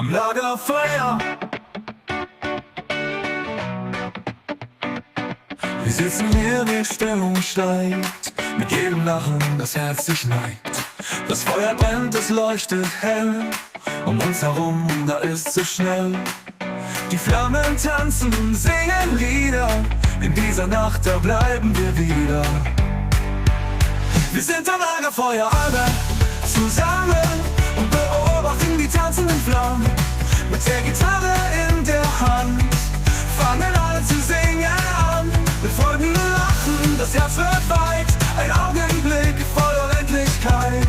am Lagerfeuer. Wir sitzen hier, die Stimmung steigt, mit jedem Lachen das Herz sich neigt. Das Feuer brennt, es leuchtet hell, um uns herum, da ist es schnell. Die Flammen tanzen, singen Lieder, in dieser Nacht, da bleiben wir wieder. Wir sind am Lagerfeuer alle zusammen und beobachten die tanzenden Flammen. Mit der Gitarre in der Hand fangen alle zu singen an. Wir folgen Lachen, das Herz wird weit, ein Augenblick voller Endlichkeit.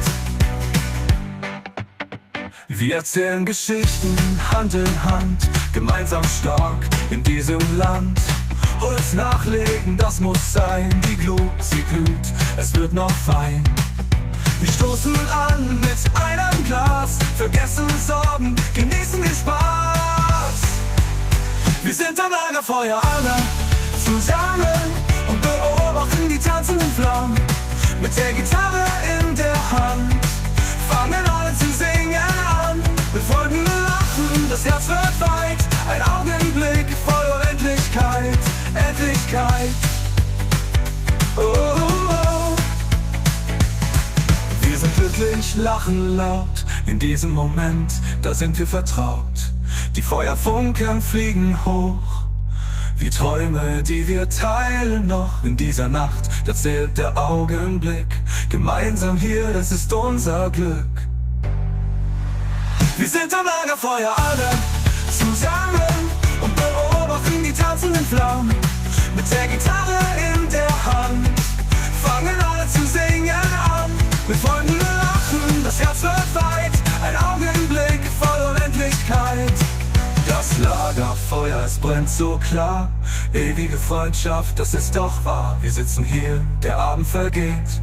Wir erzählen Geschichten Hand in Hand, gemeinsam stark in diesem Land. Holz nachlegen, das muss sein, die Glut, sie glüht, es wird noch fein. Wir stoßen an mit einem Glas, vergessen Sorgen, genießen den Spaß. Wir sind am Lagerfeuer alle zusammen und beobachten die tanzenden Flammen. Mit der Gitarre in der Hand fangen alle zu singen an. Wir folgen Lachen, das Herz wird weit, ein Augenblick voller Endlichkeit, Endlichkeit. Oh, oh, oh. Wir sind glücklich, lachen laut, in diesem Moment, da sind wir vertraut. Die Feuerfunken fliegen hoch, wie Träume, die wir teilen noch. In dieser Nacht, da zählt der Augenblick, gemeinsam hier, das ist unser Glück. Wir sind am Lagerfeuer alle zusammen und beobachten die tanzenden Flammen. Mit der Gitarre in der Hand fangen alle zu singen an. Wir folgen Lachen, das Herz wird weit, ein Augenblick voller Unendlichkeit. Das Lagerfeuer, es brennt so klar, ewige Freundschaft, das ist doch wahr. Wir sitzen hier, der Abend vergeht,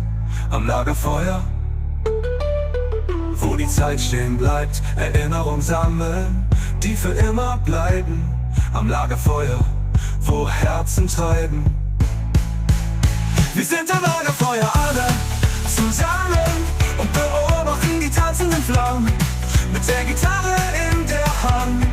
am Lagerfeuer, wo die Zeit stehen bleibt, Erinnerungen sammeln, die für immer bleiben. Am Lagerfeuer, wo Herzen treiben. Wir sind am Lagerfeuer alle zusammen und beobachten die tanzenden Flammen. Mit der Gitarre in der Hand